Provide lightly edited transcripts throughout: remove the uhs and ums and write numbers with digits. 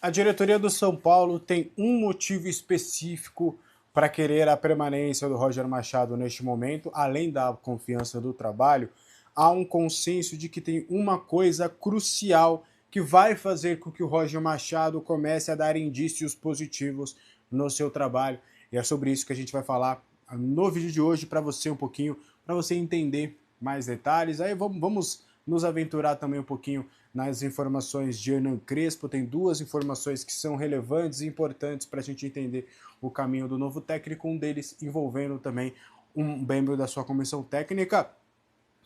A diretoria do São Paulo tem um motivo específico para querer a permanência do Roger Machado neste momento, além da confiança do trabalho. Há um consenso de que tem uma coisa crucial que vai fazer com que o Roger Machado comece a dar indícios positivos no seu trabalho. E é sobre isso que a gente vai falar no vídeo de hoje para você um pouquinho, para você entender mais detalhes. Aí vamos nos aventurar também um pouquinho nas informações de Hernan Crespo. Tem duas informações que são relevantes e importantes para a gente entender o caminho do novo técnico, um deles envolvendo também um membro da sua comissão técnica.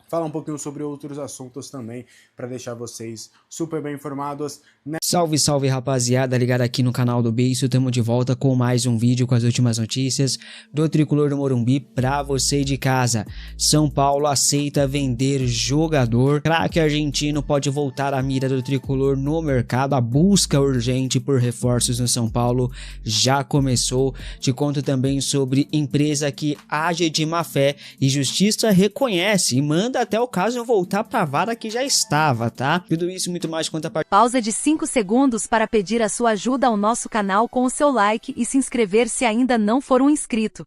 Falar um pouquinho sobre outros assuntos também, para deixar vocês super bem informados. Salve, salve rapaziada, ligado aqui no canal do Beiço, estamos de volta com mais um vídeo com as últimas notícias do Tricolor do Morumbi para você de casa. São Paulo aceita vender jogador, craque argentino pode voltar à mira do Tricolor no mercado, a busca urgente por reforços no São Paulo já começou. Te conto também sobre empresa que age de má fé e justiça reconhece e manda até o caso voltar para a vara que já estava, tá? Tudo isso e muito mais quanto a pausa de 5 segundos para pedir a sua ajuda ao nosso canal com o seu like e se inscrever se ainda não for um inscrito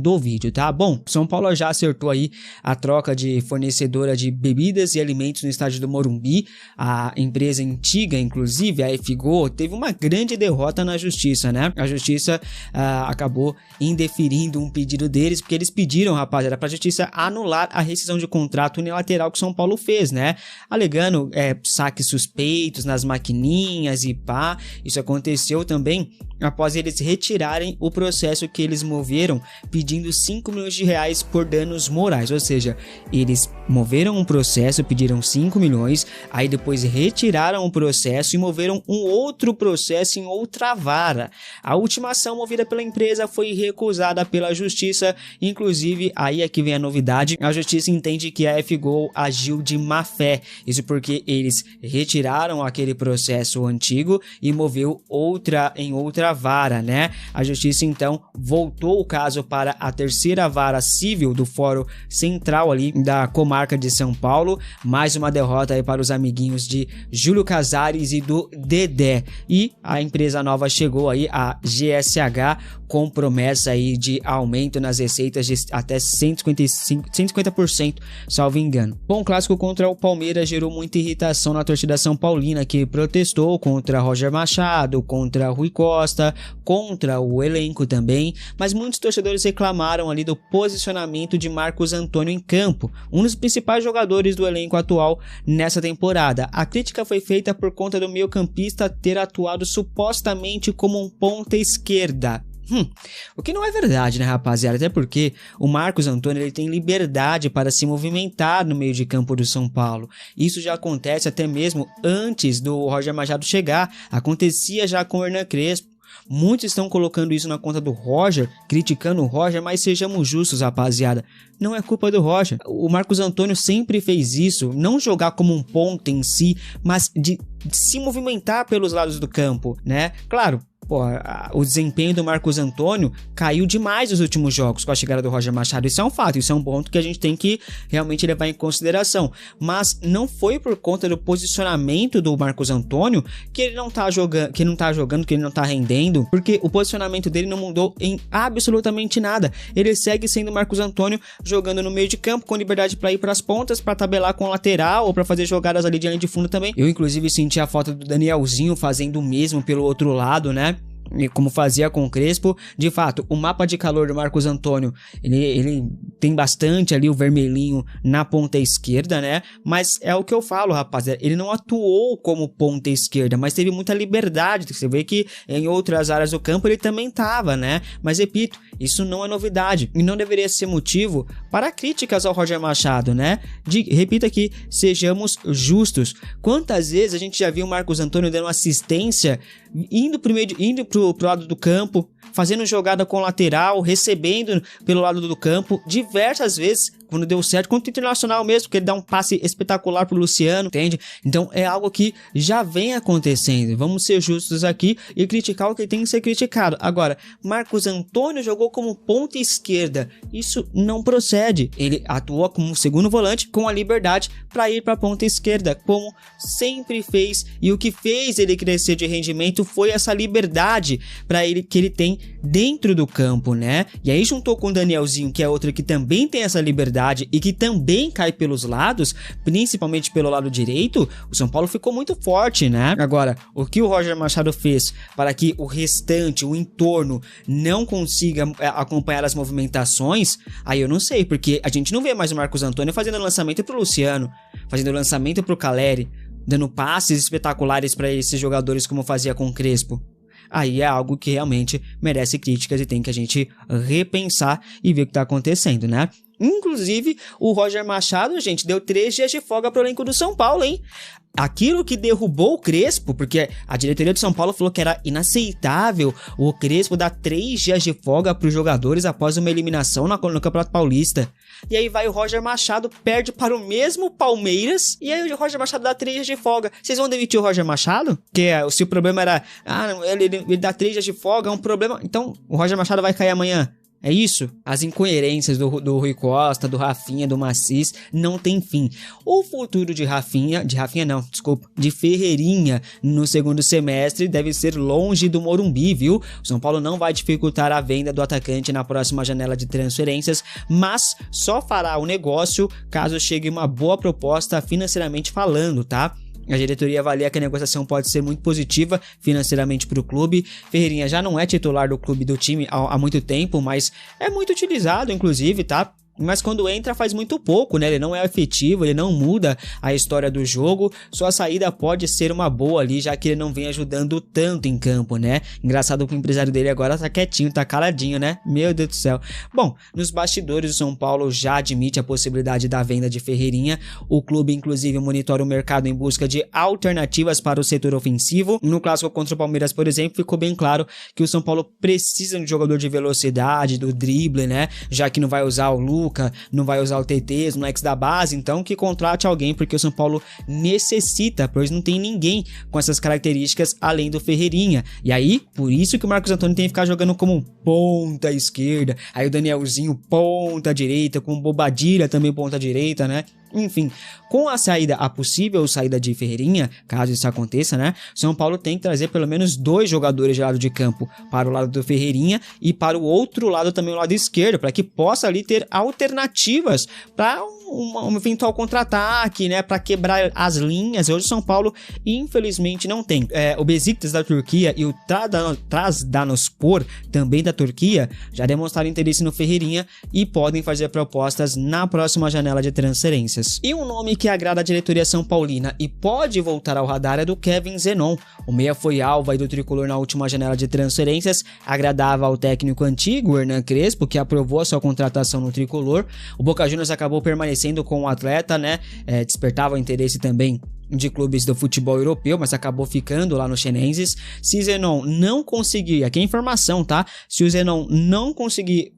do vídeo, tá? Bom, São Paulo já acertou aí a troca de fornecedora de bebidas e alimentos no estádio do Morumbi. A empresa antiga, inclusive, a FGO, teve uma grande derrota na justiça, né? A justiça acabou indeferindo um pedido deles, porque eles pediram, rapaziada, pra justiça anular a rescisão de contrato unilateral que São Paulo fez, né? Alegando saques suspeitos nas maquininhas e pá. Isso aconteceu também após eles retirarem o processo que eles moveram pedindo 5 milhões de reais por danos morais, ou seja, eles moveram um processo, pediram 5 milhões, aí depois retiraram o processo e moveram um outro processo em outra vara. A última ação movida pela empresa foi recusada pela justiça, inclusive aí é que vem a novidade, a justiça entende que a FGO agiu de má fé, isso porque eles retiraram aquele processo antigo e moveu em outra vara, né? A justiça então voltou o caso para a terceira vara civil do Fórum Central ali da comarca de São Paulo. Mais uma derrota aí para os amiguinhos de Júlio Casares e do Dedé. E a empresa nova chegou aí, a GSH, com promessa aí de aumento nas receitas de até 150%, salvo engano. Bom, o clássico contra o Palmeiras gerou muita irritação na torcida são paulina, que protestou contra Roger Machado, contra Rui Costa, contra o elenco também, mas muitos torcedores reclamaram ali do posicionamento de Marcos Antônio em campo, um dos principais jogadores do elenco atual nessa temporada. A crítica foi feita por conta do meio-campista ter atuado supostamente como um ponta esquerda. O que não é verdade, né, rapaziada? Até porque o Marcos Antônio ele tem liberdade para se movimentar no meio de campo do São Paulo. Isso já acontece até mesmo antes do Roger Machado chegar. Acontecia já com o Hernan Crespo. Muitos estão colocando isso na conta do Roger, criticando o Roger, mas sejamos justos, rapaziada. Não é culpa do Roger. O Marcos Antônio sempre fez isso, não jogar como um ponta em si, mas de se movimentar pelos lados do campo, né? Claro, o desempenho do Marcos Antônio caiu demais nos últimos jogos com a chegada do Roger Machado. Isso é um fato, isso é um ponto que a gente tem que realmente levar em consideração. Mas não foi por conta do posicionamento do Marcos Antônio que ele não tá jogando, que ele não tá rendendo, porque o posicionamento dele não mudou em absolutamente nada. Ele segue sendo Marcos Antônio, jogando no meio de campo, com liberdade para ir para as pontas, para tabelar com o lateral ou para fazer jogadas ali de linha de fundo também. Eu inclusive senti a falta do Danielzinho fazendo o mesmo pelo outro lado, né? Como fazia com o Crespo. De fato, o mapa de calor do Marcos Antônio, ele tem bastante ali o vermelhinho na ponta esquerda, né? Mas é o que eu falo, rapaziada, ele não atuou como ponta esquerda, mas teve muita liberdade. Você vê que em outras áreas do campo ele também tava, né? Mas repito, isso não é novidade e não deveria ser motivo para críticas ao Roger Machado, né? Repito aqui, sejamos justos. Quantas vezes a gente já viu o Marcos Antônio dando assistência, indo pro lado do campo, fazendo jogada com lateral, recebendo pelo lado do campo, diversas vezes, quando deu certo, contra o Internacional mesmo, porque ele dá um passe espetacular pro Luciano, entende? Então é algo que já vem acontecendo, vamos ser justos aqui e criticar o que tem que ser criticado. Agora, Marcos Antônio jogou como ponta esquerda, isso não procede, ele atuou como segundo volante com a liberdade para ir para ponta esquerda, como sempre fez, e o que fez ele crescer de rendimento foi essa liberdade para ele que ele tem dentro do campo, né? E aí juntou com o Danielzinho, que é outro que também tem essa liberdade e que também cai pelos lados, principalmente pelo lado direito, o São Paulo ficou muito forte, né? Agora, o que o Roger Machado fez para que o restante, o entorno, não consiga acompanhar as movimentações, aí eu não sei, porque a gente não vê mais o Marcos Antônio fazendo lançamento pro Luciano, fazendo lançamento pro Caleri, dando passes espetaculares para esses jogadores como fazia com o Crespo. Aí é algo que realmente merece críticas e tem que a gente repensar e ver o que tá acontecendo, né? Inclusive, o Roger Machado, gente, deu 3 dias de folga pro elenco do São Paulo, hein? Aquilo que derrubou o Crespo, porque a diretoria do São Paulo falou que era inaceitável o Crespo dar 3 dias de folga para os jogadores após uma eliminação no Campeonato Paulista. E aí vai o Roger Machado, perde para o mesmo Palmeiras, e aí o Roger Machado dá 3 dias de folga. Vocês vão demitir o Roger Machado? Porque se o problema era, ele dá 3 dias de folga, é um problema, então o Roger Machado vai cair amanhã. É isso? As incoerências do Rui Costa, do Rafinha, do Macis, não tem fim. O futuro de Ferreirinha no segundo semestre deve ser longe do Morumbi, viu? O São Paulo não vai dificultar a venda do atacante na próxima janela de transferências, mas só fará o negócio caso chegue uma boa proposta financeiramente falando, tá? A diretoria avalia que a negociação pode ser muito positiva financeiramente para o clube. Ferreirinha já não é titular do clube, do time há muito tempo, mas é muito utilizado, inclusive, tá? Mas quando entra faz muito pouco, né? Ele não é efetivo, ele não muda a história do jogo. Sua saída pode ser uma boa ali, já que ele não vem ajudando tanto em campo, né? Engraçado que o empresário dele agora tá quietinho, tá caladinho, né? Meu Deus do céu. Bom, nos bastidores o São Paulo já admite a possibilidade da venda de Ferreirinha. O clube, inclusive, monitora o mercado em busca de alternativas para o setor ofensivo. No clássico contra o Palmeiras, por exemplo, ficou bem claro que o São Paulo precisa de um jogador de velocidade, do drible, né? Já que não vai usar o Lucas, não vai usar o TT, no ex da base, então que contrate alguém, porque o São Paulo necessita, pois não tem ninguém com essas características além do Ferreirinha. E aí, por isso que o Marcos Antônio tem que ficar jogando como ponta esquerda, aí o Danielzinho ponta direita, com o Bobadilla também ponta direita, né? Enfim, com a possível saída de Ferreirinha, caso isso aconteça, né? São Paulo tem que trazer pelo menos 2 jogadores de lado de campo, para o lado do Ferreirinha e para o outro lado também, o lado esquerdo, para que possa ali ter alternativas para um eventual contra-ataque, né? Para quebrar as linhas. Hoje o São Paulo, infelizmente, não tem. O Besiktas da Turquia e o Trabzonspor, também da Turquia, já demonstraram interesse no Ferreirinha e podem fazer propostas na próxima janela de transferências. E um nome que agrada a diretoria são paulina e pode voltar ao radar é do Kevin Zenon. O meia foi alvo aí do tricolor na última janela de transferências, agradava ao técnico antigo, Hernan Crespo, que aprovou a sua contratação no tricolor. O Boca Juniors acabou permanecendo com o atleta, né? Despertava o interesse também de clubes do futebol europeu, mas acabou ficando lá no Xenenses. Se Zenon não conseguir, aqui é informação, tá? Se o Zenon não conseguir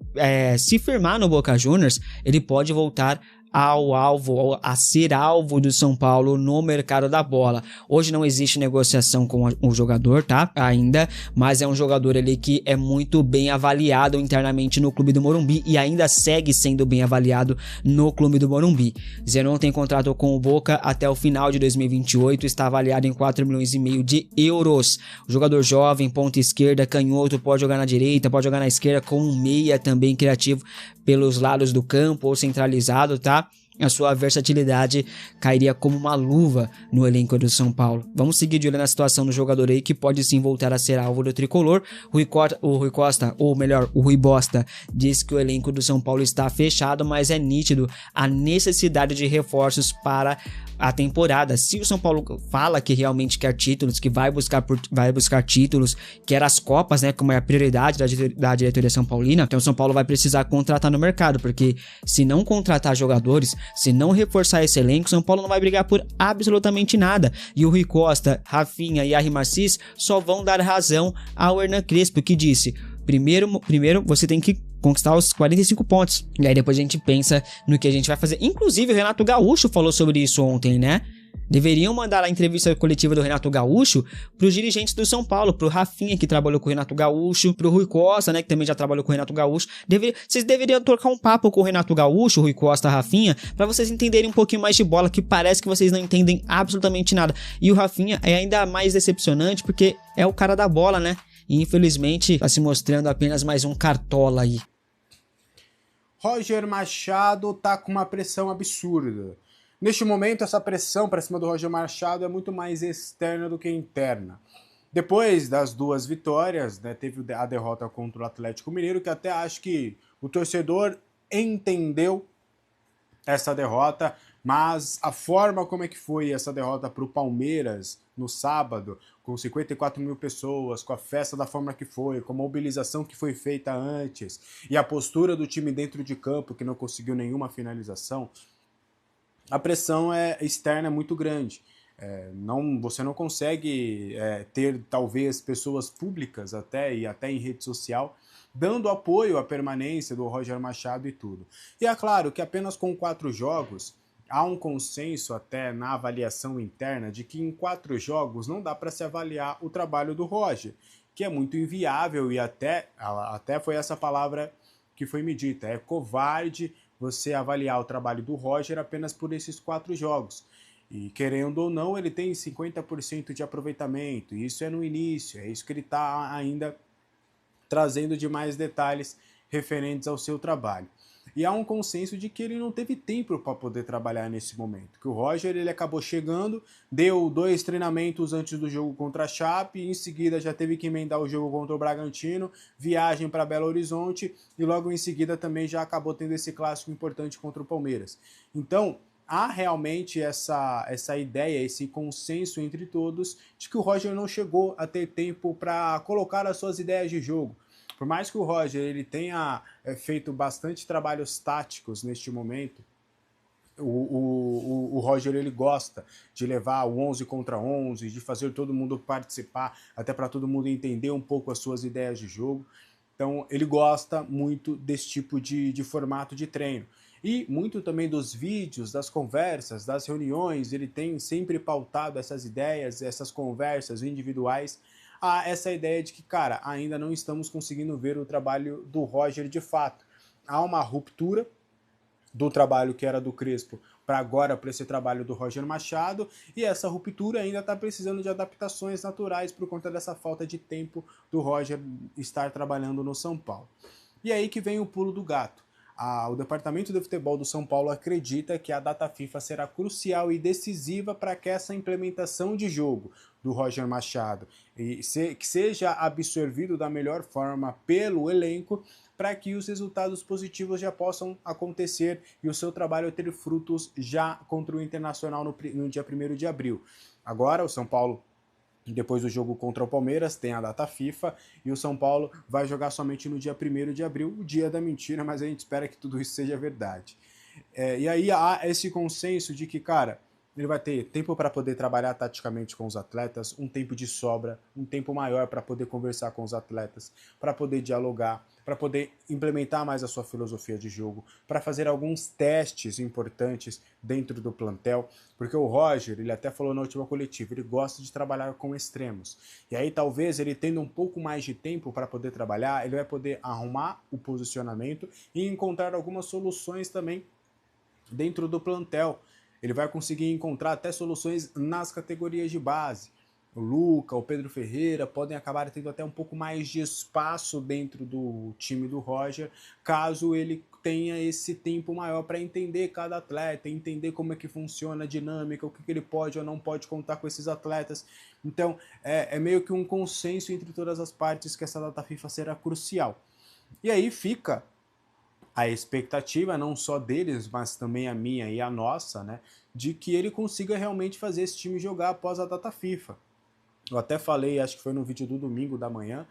se firmar no Boca Juniors, ele pode voltar a ser alvo do São Paulo no mercado da bola. Hoje não existe negociação com o jogador, tá? Ainda, mas é um jogador ali que é muito bem avaliado internamente no clube do Morumbi e ainda segue sendo bem avaliado no clube do Morumbi. Zenon tem contrato com o Boca até o final de 2028, está avaliado em 4,5 milhões de euros. O jogador jovem, ponta esquerda, canhoto, pode jogar na direita, pode jogar na esquerda, com um meia também criativo pelos lados do campo ou centralizado, tá? A sua versatilidade cairia como uma luva no elenco do São Paulo. Vamos seguir de olho na situação do jogador aí, que pode sim voltar a ser alvo do tricolor. O Rui Bosta, diz que o elenco do São Paulo está fechado, mas é nítido a necessidade de reforços para a temporada. Se o São Paulo fala que realmente quer títulos, que vai buscar títulos, quer as Copas, né, como é a prioridade da diretoria São Paulina, então o São Paulo vai precisar contratar no mercado, porque se não contratar jogadores, se não reforçar esse elenco, São Paulo não vai brigar por absolutamente nada. E o Rui Costa, Rafinha e Ari Macis só vão dar razão ao Hernan Crespo, que disse: primeiro você tem que conquistar os 45 pontos. E aí depois a gente pensa no que a gente vai fazer. Inclusive o Renato Gaúcho falou sobre isso ontem, né? Deveriam mandar a entrevista coletiva do Renato Gaúcho para os dirigentes do São Paulo, para o Rafinha, que trabalhou com o Renato Gaúcho, para o Rui Costa, né, que também já trabalhou com o Renato Gaúcho. Vocês deveriam trocar um papo com o Renato Gaúcho, Rui Costa, Rafinha, para vocês entenderem um pouquinho mais de bola, que parece que vocês não entendem absolutamente nada. E o Rafinha é ainda mais decepcionante porque é o cara da bola, né? E infelizmente está se mostrando apenas mais um cartola aí. Roger Machado tá com uma pressão absurda. Neste momento, essa pressão para cima do Roger Machado é muito mais externa do que interna. Depois das 2 vitórias, né, teve a derrota contra o Atlético Mineiro, que até acho que o torcedor entendeu essa derrota, mas a forma como é que foi essa derrota para o Palmeiras no sábado, com 54 mil pessoas, com a festa da forma que foi, com a mobilização que foi feita antes, e a postura do time dentro de campo, que não conseguiu nenhuma finalização, a pressão externa é muito grande. Você não consegue ter, talvez, pessoas públicas e até em rede social dando apoio à permanência do Roger Machado e tudo. E é claro que apenas com 4 jogos, há um consenso até na avaliação interna de que em 4 jogos não dá para se avaliar o trabalho do Roger, que é muito inviável e até foi essa palavra que foi me dita, é covarde você avaliar o trabalho do Roger apenas por esses 4 jogos. E querendo ou não, ele tem 50% de aproveitamento, e isso é no início, é isso que ele está ainda trazendo de mais detalhes referentes ao seu trabalho. E há um consenso de que ele não teve tempo para poder trabalhar nesse momento, que o Roger ele acabou chegando, deu 2 treinamentos antes do jogo contra a Chape, e em seguida já teve que emendar o jogo contra o Bragantino, viagem para Belo Horizonte, e logo em seguida também já acabou tendo esse clássico importante contra o Palmeiras. Então, há realmente essa ideia, esse consenso entre todos de que o Roger não chegou a ter tempo para colocar as suas ideias de jogo. Por mais que o Roger ele tenha feito bastante trabalhos táticos neste momento, o Roger ele gosta de levar o 11 contra 11, de fazer todo mundo participar, até para todo mundo entender um pouco as suas ideias de jogo. Então ele gosta muito desse tipo de formato de treino. E muito também dos vídeos, das conversas, das reuniões, ele tem sempre pautado essas ideias, essas conversas individuais, a essa ideia de que, cara, ainda não estamos conseguindo ver o trabalho do Roger de fato. Há uma ruptura do trabalho que era do Crespo para esse trabalho do Roger Machado, e essa ruptura ainda está precisando de adaptações naturais por conta dessa falta de tempo do Roger estar trabalhando no São Paulo. E aí que vem o pulo do gato. O Departamento de Futebol do São Paulo acredita que a data FIFA será crucial e decisiva para que essa implementação de jogo do Roger Machado que seja absorvido da melhor forma pelo elenco, para que os resultados positivos já possam acontecer e o seu trabalho ter frutos já contra o Internacional no dia 1º de abril. Agora o São Paulo, depois do jogo contra o Palmeiras, tem a data FIFA e o São Paulo vai jogar somente no dia 1º de abril, o dia da mentira, mas a gente espera que tudo isso seja verdade. E aí há esse consenso de que, cara, ele vai ter tempo para poder trabalhar taticamente com os atletas, um tempo de sobra, um tempo maior para poder conversar com os atletas, para poder dialogar, para poder implementar mais a sua filosofia de jogo, para fazer alguns testes importantes dentro do plantel, porque o Roger, ele até falou na última coletiva, ele gosta de trabalhar com extremos. E aí talvez ele tendo um pouco mais de tempo para poder trabalhar, ele vai poder arrumar o posicionamento e encontrar algumas soluções também dentro do plantel. Ele vai conseguir encontrar até soluções nas categorias de base. O Luca, o Pedro Ferreira podem acabar tendo até um pouco mais de espaço dentro do time do Roger, caso ele tenha esse tempo maior para entender cada atleta, entender como é que funciona a dinâmica, o que ele pode ou não pode contar com esses atletas. Então, é meio que um consenso entre todas as partes que essa data FIFA será crucial. E aí fica a expectativa, não só deles, mas também a minha e a nossa, né, de que ele consiga realmente fazer esse time jogar após a data FIFA. Eu até falei, acho que foi no vídeo do domingo da manhã,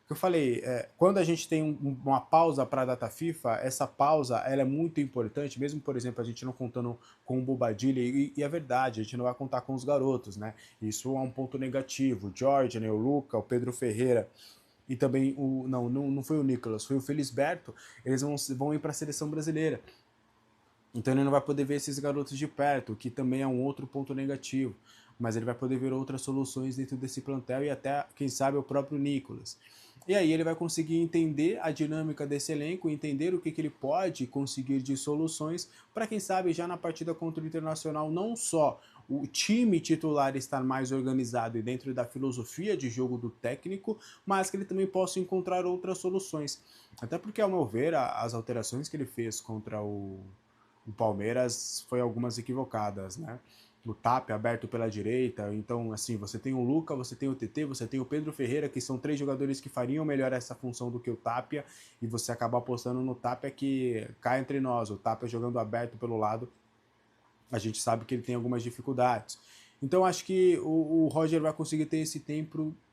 que eu falei, quando a gente tem uma pausa para a data FIFA, essa pausa ela é muito importante, mesmo, por exemplo, a gente não contando com o Bobadilla, e é verdade, a gente não vai contar com os garotos, né? Isso é um ponto negativo. O Jorge, né, o Luca, o Pedro Ferreira, e também não foi o Nicolas, foi o Felisberto, eles vão ir para a seleção brasileira. Então ele não vai poder ver esses garotos de perto, o que também é um outro ponto negativo. Mas ele vai poder ver outras soluções dentro desse plantel e até, quem sabe, o próprio Nicolas. E aí ele vai conseguir entender a dinâmica desse elenco, entender o que ele pode conseguir de soluções para, quem sabe, já na partida contra o Internacional, não só o time titular estar mais organizado e dentro da filosofia de jogo do técnico, mas que ele também possa encontrar outras soluções. Até porque, ao meu ver, as alterações que ele fez contra o Palmeiras foi algumas equivocadas, né? O TAP aberto pela direita, então assim, você tem o Luca, você tem o TT, você tem o Pedro Ferreira, que são 3 jogadores que fariam melhor essa função do que o Tapia, e você acaba apostando no Tapia, que cai entre nós, o Tapia jogando aberto pelo lado, a gente sabe que ele tem algumas dificuldades. Então acho que o Roger vai conseguir ter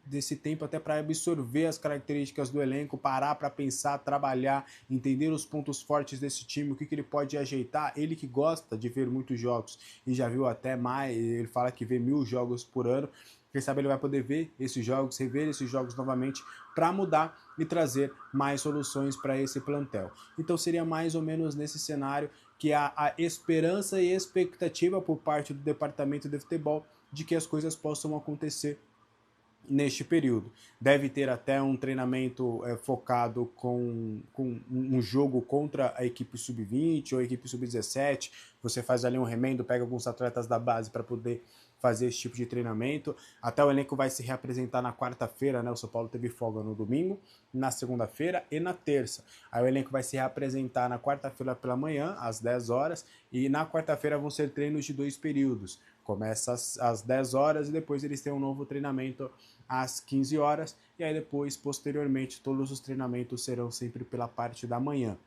desse tempo até para absorver as características do elenco, parar para pensar, trabalhar, entender os pontos fortes desse time, o que ele pode ajeitar. Ele que gosta de ver muitos jogos e já viu até mais, ele fala que vê 1000 jogos por ano. Quem sabe ele vai poder ver esses jogos, rever esses jogos novamente para mudar e trazer mais soluções para esse plantel. Então seria mais ou menos nesse cenário que há a esperança e expectativa por parte do departamento de futebol de que as coisas possam acontecer neste período. Deve ter até um treinamento focado com um jogo contra a equipe sub-20 ou a equipe sub-17. Você faz ali um remendo, pega alguns atletas da base para poder fazer esse tipo de treinamento. Até o elenco vai se reapresentar na quarta-feira, né? O São Paulo teve folga no domingo, na segunda-feira e na terça. Aí o elenco vai se reapresentar na quarta-feira pela manhã, às 10 horas, e na quarta-feira vão ser treinos de 2 períodos. Começa às 10 horas e depois eles têm um novo treinamento às 15 horas, e aí depois, posteriormente, todos os treinamentos serão sempre pela parte da manhã.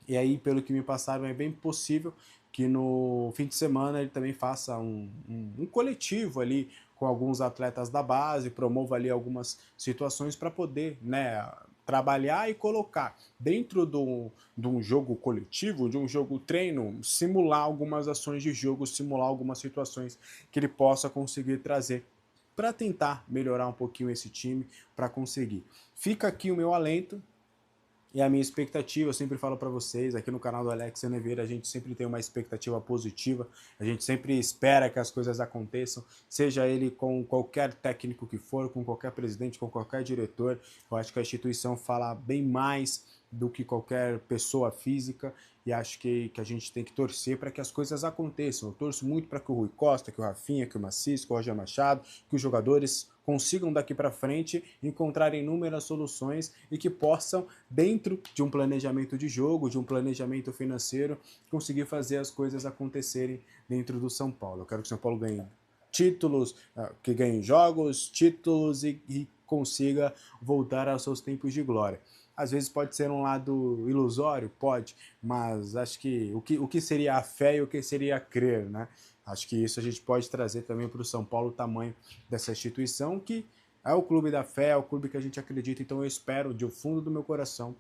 E aí, pelo que me passaram, é bem possível que no fim de semana ele também faça um coletivo ali com alguns atletas da base, promova ali algumas situações para poder, né, trabalhar e colocar dentro de um jogo coletivo, de um jogo treino, simular algumas ações de jogo, simular algumas situações que ele possa conseguir trazer para tentar melhorar um pouquinho esse time, para conseguir. Fica aqui o meu alento e a minha expectativa, eu sempre falo para vocês, aqui no canal do Alex Neveira, a gente sempre tem uma expectativa positiva, a gente sempre espera que as coisas aconteçam, seja ele com qualquer técnico que for, com qualquer presidente, com qualquer diretor. Eu acho que a instituição fala bem mais do que qualquer pessoa física, e acho que a gente tem que torcer para que as coisas aconteçam. Eu torço muito para que o Rui Costa, que o Rafinha, que o Macis, que o Roger Machado, que os jogadores consigam daqui para frente encontrar inúmeras soluções e que possam, dentro de um planejamento de jogo, de um planejamento financeiro, conseguir fazer as coisas acontecerem dentro do São Paulo. Eu quero que o São Paulo ganhe títulos, que ganhe jogos, títulos e consiga voltar aos seus tempos de glória. Às vezes pode ser um lado ilusório, pode, mas acho que o que seria a fé e o que seria a crer, né? Acho que isso a gente pode trazer também para o São Paulo, o tamanho dessa instituição, que é o clube da fé, é o clube que a gente acredita. Então eu espero, do fundo do meu coração,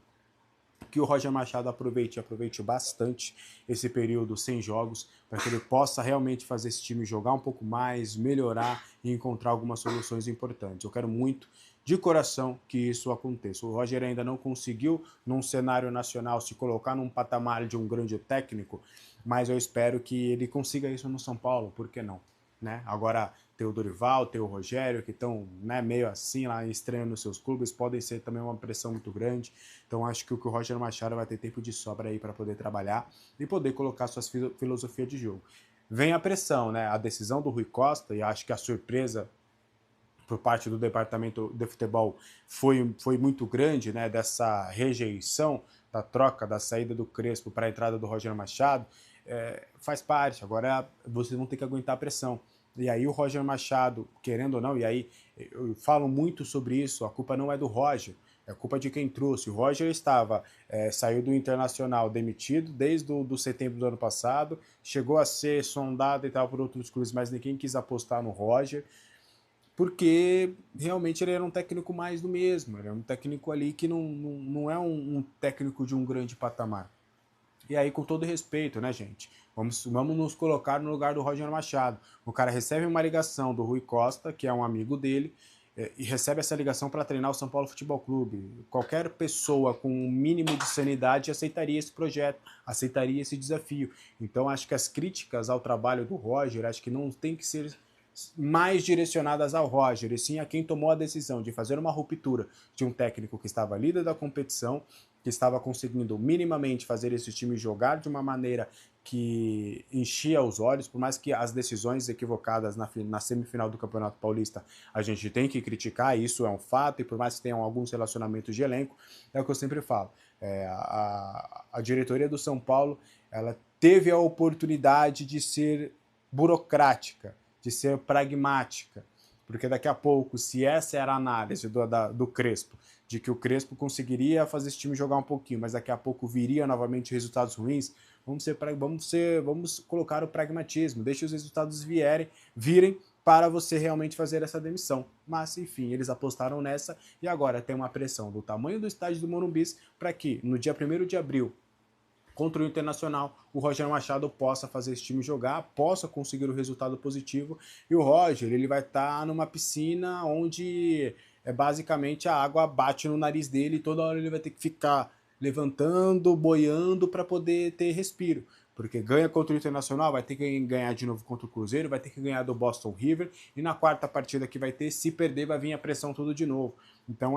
que o Roger Machado aproveite bastante esse período sem jogos, para que ele possa realmente fazer esse time jogar um pouco mais, melhorar e encontrar algumas soluções importantes. Eu quero muito, de coração, que isso aconteça. O Roger ainda não conseguiu, num cenário nacional, se colocar num patamar de um grande técnico, mas eu espero que ele consiga isso no São Paulo, por que não? Né? Agora tem o Dorival, tem o Rogério, que estão, né, meio assim lá estreando nos seus clubes, podem ser também uma pressão muito grande. Então acho que o Roger Machado vai ter tempo de sobra aí para poder trabalhar e poder colocar suas filosofias de jogo. Vem a pressão, né? A decisão do Rui Costa, e acho que a surpresa por parte do departamento de futebol foi muito grande, né? Dessa rejeição da troca, da saída do Crespo para a entrada do Roger Machado, faz parte. Agora vocês vão ter que aguentar a pressão. E aí o Roger Machado, querendo ou não, e aí eu falo muito sobre isso, a culpa não é do Roger, é culpa de quem trouxe. O Roger saiu do Internacional demitido desde do setembro do ano passado, chegou a ser sondado e tal por outros clubes, mas ninguém quis apostar no Roger, porque realmente ele era um técnico mais do mesmo, ele era um técnico ali que não é um técnico de um grande patamar. E aí, com todo respeito, né, gente? Vamos nos colocar no lugar do Roger Machado. O cara recebe uma ligação do Rui Costa, que é um amigo dele, e recebe essa ligação para treinar o São Paulo Futebol Clube. Qualquer pessoa com um mínimo de sanidade aceitaria esse projeto, aceitaria esse desafio. Então acho que as críticas ao trabalho do Roger, acho que não tem que ser mais direcionadas ao Roger, e sim a quem tomou a decisão de fazer uma ruptura de um técnico que estava líder da competição, que estava conseguindo minimamente fazer esse time jogar de uma maneira que enchia os olhos, por mais que as decisões equivocadas na semifinal do Campeonato Paulista a gente tem que criticar, isso é um fato, e por mais que tenham alguns relacionamentos de elenco, é o que eu sempre falo, a diretoria do São Paulo, ela teve a oportunidade de ser burocrática, de ser pragmática, porque daqui a pouco, se essa era a análise do Crespo, de que o Crespo conseguiria fazer esse time jogar um pouquinho, mas daqui a pouco viria novamente resultados ruins, vamos colocar o pragmatismo, deixe os resultados virem para você realmente fazer essa demissão. Mas, enfim, eles apostaram nessa e agora tem uma pressão do tamanho do estádio do Morumbi para que, no dia 1º de abril, contra o Internacional, o Roger Machado possa fazer esse time jogar, possa conseguir o resultado positivo, e o Roger, ele vai estar numa piscina onde basicamente a água bate no nariz dele e toda hora ele vai ter que ficar levantando, boiando para poder ter respiro. Porque ganha contra o Internacional, vai ter que ganhar de novo contra o Cruzeiro, vai ter que ganhar do Boston River, e na quarta partida que vai ter, se perder, vai vir a pressão tudo de novo. Então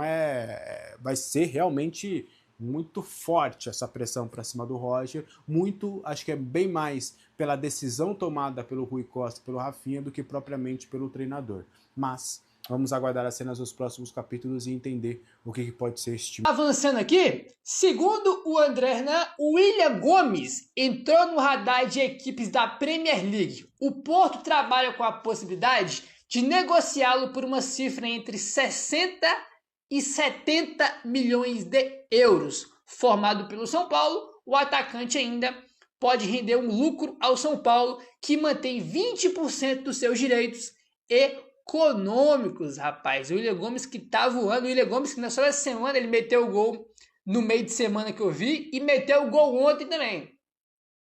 vai ser realmente muito forte essa pressão para cima do Roger, acho que é bem mais pela decisão tomada pelo Rui Costa, pelo Rafinha, do que propriamente pelo treinador. Mas vamos aguardar as cenas dos próximos capítulos e entender o que pode ser esse time. Avançando aqui, segundo o André Hernan, o William Gomes entrou no radar de equipes da Premier League. O Porto trabalha com a possibilidade de negociá-lo por uma cifra entre 60 e 70 milhões de euros. Formado pelo São Paulo, o atacante ainda pode render um lucro ao São Paulo, que mantém 20% dos seus direitos econômicos, rapaz. O William Gomes que tá voando. O William Gomes que na só essa semana ele meteu o gol no meio de semana que eu vi e meteu o gol ontem também.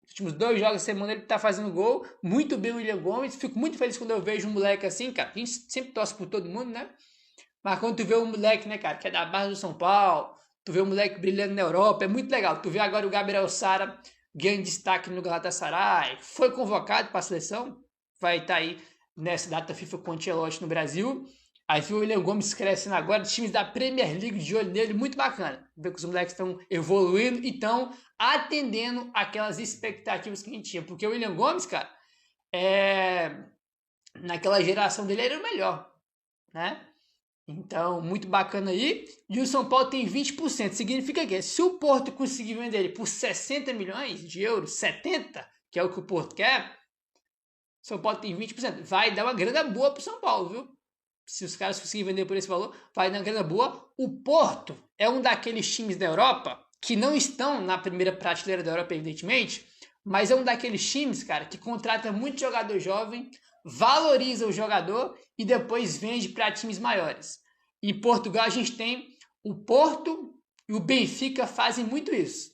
Nos últimos 2 jogos da semana ele tá fazendo gol. Muito bem o William Gomes. Fico muito feliz quando eu vejo um moleque assim, cara. A gente sempre torce por todo mundo, né? Mas quando tu vê um moleque, né, cara, que é da base do São Paulo, tu vê um moleque brilhando na Europa, é muito legal. Tu vê agora o Gabriel Sara ganhando destaque no Galatasaray, foi convocado para a seleção, vai estar aí nessa data FIFA com o Ancelotti no Brasil. Aí viu o William Gomes crescendo agora, times da Premier League de olho nele, muito bacana. Ver que os moleques estão evoluindo e estão atendendo aquelas expectativas que a gente tinha. Porque o William Gomes, cara, naquela geração dele era o melhor, né? Então, muito bacana aí. E o São Paulo tem 20%. Significa que se o Porto conseguir vender ele por 60 milhões de euros, 70, que é o que o Porto quer, o São Paulo tem 20%. Vai dar uma grana boa pro São Paulo, viu? Se os caras conseguirem vender por esse valor, vai dar uma grana boa. O Porto é um daqueles times da Europa que não estão na primeira prateleira da Europa, evidentemente, mas é um daqueles times, cara, que contrata muito jogador jovem, valoriza o jogador e depois vende para times maiores. Em Portugal a gente tem o Porto e o Benfica fazem muito isso.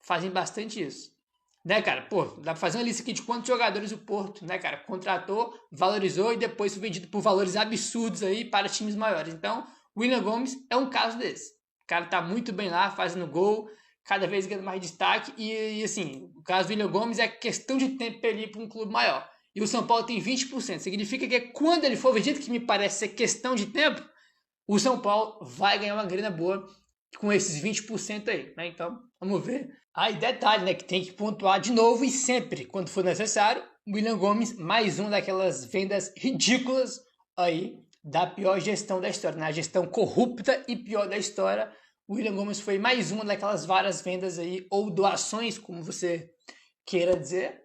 Fazem bastante isso. Né, cara? Pô, dá pra fazer uma lista aqui de quantos jogadores o Porto, né, cara, contratou, valorizou e depois foi vendido por valores absurdos aí para times maiores. Então, o William Gomes é um caso desse. O cara tá muito bem lá, fazendo gol, cada vez ganhando mais destaque e assim, o caso do William Gomes é questão de tempo para ele ir para um clube maior. E o São Paulo tem 20%. Significa que quando ele for vendido, que me parece ser questão de tempo, o São Paulo vai ganhar uma grana boa com esses 20% aí, né? Então, vamos ver. Aí, detalhe, né? Que tem que pontuar de novo e sempre, quando for necessário, o William Gomes, mais uma daquelas vendas ridículas aí da pior gestão da história, né? A gestão corrupta e pior da história. O William Gomes foi mais uma daquelas várias vendas aí, ou doações, como você queira dizer,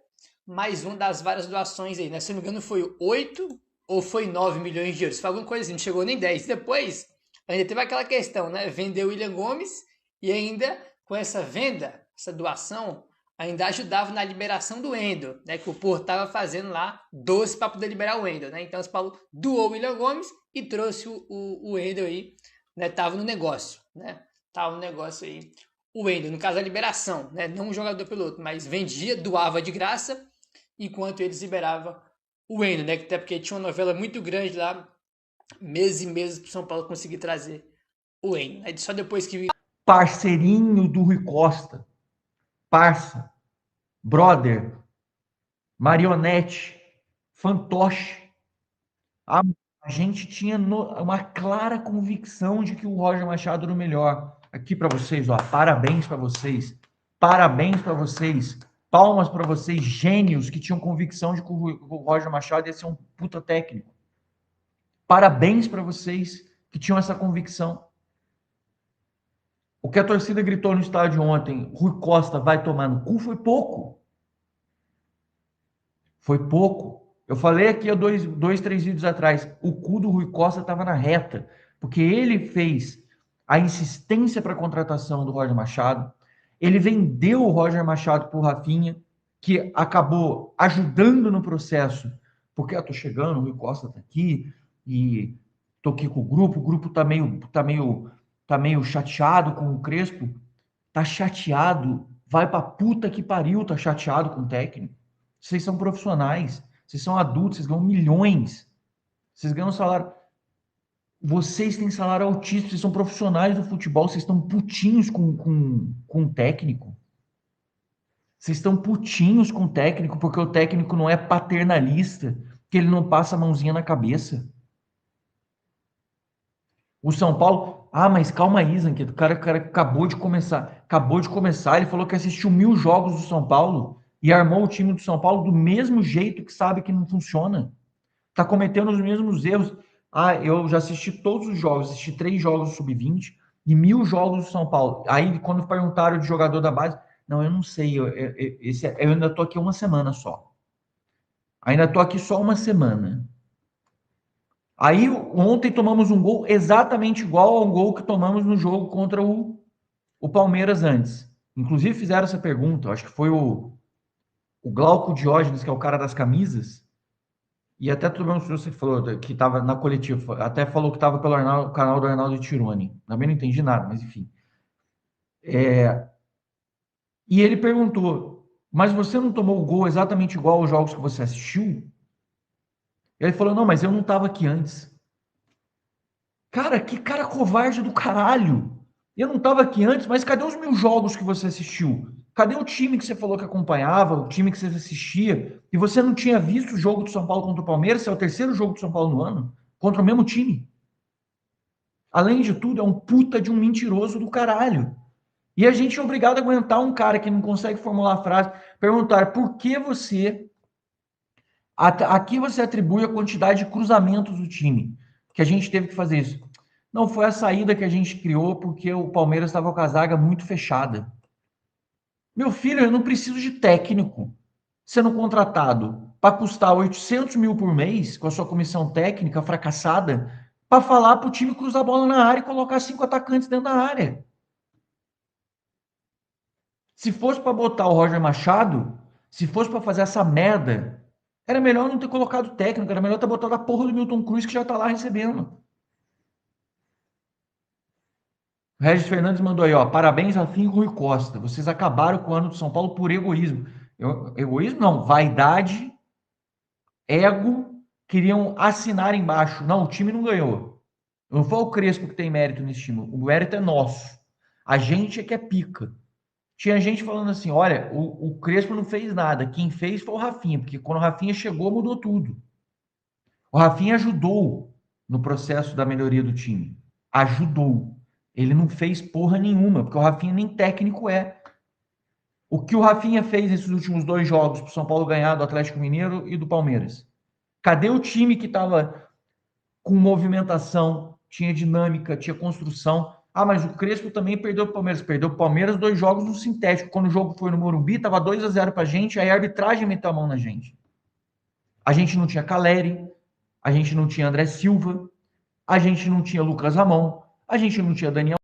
mais uma das várias doações aí, né? Se não me engano, foi 8 ou foi 9 milhões de euros. Foi alguma coisa assim, não chegou nem 10. Depois, ainda teve aquela questão, né? Vendeu o William Gomes e ainda com essa venda, essa doação, ainda ajudava na liberação do Wendel, né? Que o Porto estava fazendo lá 12 para poder liberar o Wendel, né? Então, o Paulo doou o William Gomes e trouxe o Wendel aí, né? Tava no negócio, né? Tava no negócio aí. O Wendel, no caso, a liberação, né? Não um jogador pelo outro, mas vendia, doava de graça, enquanto eles liberavam o Wendel, né? Até porque tinha uma novela muito grande lá meses e meses pro São Paulo conseguir trazer o Enio. Aí só depois que... Parceirinho do Rui Costa. Parça. Brother. Marionete. Fantoche. A gente tinha uma clara convicção de que o Roger Machado era o melhor. Aqui para vocês, ó, parabéns para vocês. Parabéns para vocês. Palmas para vocês, gênios que tinham convicção de que o Roger Machado ia ser um puta técnico. Parabéns para vocês que tinham essa convicção. O que a torcida gritou no estádio ontem, Rui Costa vai tomar no cu, foi pouco. Foi pouco. Eu falei aqui há dois, 3 vídeos atrás, o cu do Rui Costa estava na reta, porque ele fez a insistência para a contratação do Roger Machado, ele vendeu o Roger Machado para o Rafinha, que acabou ajudando no processo, porque eu tô chegando, o Rui Costa está aqui, e tô aqui com o grupo tá meio chateado com o Crespo, tá chateado, vai pra puta que pariu, tá chateado com o técnico. Vocês são profissionais, vocês são adultos, vocês ganham milhões, vocês ganham salário, vocês têm salário altíssimo, vocês são profissionais do futebol, vocês estão putinhos com o técnico. Vocês estão putinhos com o técnico, porque o técnico não é paternalista, que ele não passa a mãozinha na cabeça. O São Paulo... Ah, mas calma aí, Zanqueto. O cara acabou de começar. Ele falou que assistiu 1000 jogos do São Paulo e armou o time do São Paulo do mesmo jeito que sabe que não funciona. Tá cometendo os mesmos erros. Ah, eu já assisti todos os jogos. Assisti 3 jogos do Sub-20 e 1000 jogos do São Paulo. Aí, quando perguntaram de jogador da base... Não, eu não sei. Eu ainda tô aqui uma semana só. Ainda tô aqui só uma semana. Aí, ontem tomamos um gol exatamente igual ao gol que tomamos no jogo contra o Palmeiras antes. Inclusive, fizeram essa pergunta, acho que foi o Glauco Diógenes, que é o cara das camisas, e até todo mundo você falou que estava na coletiva, até falou que estava pelo canal do Arnaldo Tironi. Também não entendi nada, mas enfim. E ele perguntou, mas você não tomou o gol exatamente igual aos jogos que você assistiu? Ele falou, não, mas eu não estava aqui antes. Cara, que cara covarde do caralho. Eu não estava aqui antes, mas cadê os 1000 jogos que você assistiu? Cadê o time que você falou que acompanhava, o time que você assistia? E você não tinha visto o jogo do São Paulo contra o Palmeiras? Esse é o 3º jogo do São Paulo no ano, contra o mesmo time. Além de tudo, é um puta de um mentiroso do caralho. E a gente é obrigado a aguentar um cara que não consegue formular a frase, perguntar por que você... Aqui você atribui a quantidade de cruzamentos do time, que a gente teve que fazer isso. Não, foi a saída que a gente criou porque o Palmeiras estava com a zaga muito fechada. Meu filho, eu não preciso de técnico sendo contratado para custar 800 mil por mês com a sua comissão técnica fracassada para falar para o time cruzar a bola na área e colocar 5 atacantes dentro da área. Se fosse para botar o Roger Machado, se fosse para fazer essa merda... Era melhor não ter colocado técnico, era melhor ter botado a porra do Milton Cruz que já tá lá recebendo. O Regis Fernandes mandou aí, ó, parabéns Rafinha e Rui Costa. Vocês acabaram com o ano do São Paulo por egoísmo. Egoísmo não, vaidade, ego, queriam assinar embaixo. Não, o time não ganhou. Não foi o Crespo que tem mérito nesse time, o mérito é nosso. A gente é que é pica. Tinha gente falando assim, olha, o Crespo não fez nada, quem fez foi o Rafinha, porque quando o Rafinha chegou, mudou tudo. O Rafinha ajudou no processo da melhoria do time. Ajudou. Ele não fez porra nenhuma, porque o Rafinha nem técnico é. O que o Rafinha fez nesses últimos 2 jogos para o São Paulo ganhar do Atlético Mineiro e do Palmeiras? Cadê o time que estava com movimentação, tinha dinâmica, tinha construção? Ah, mas o Crespo também perdeu o Palmeiras. Perdeu o Palmeiras 2 jogos no sintético. Quando o jogo foi no Morumbi, estava 2-0 pra gente, aí a arbitragem meteu a mão na gente. A gente não tinha Caleri, a gente não tinha André Silva, a gente não tinha Lucas Ramon, a gente não tinha Daniel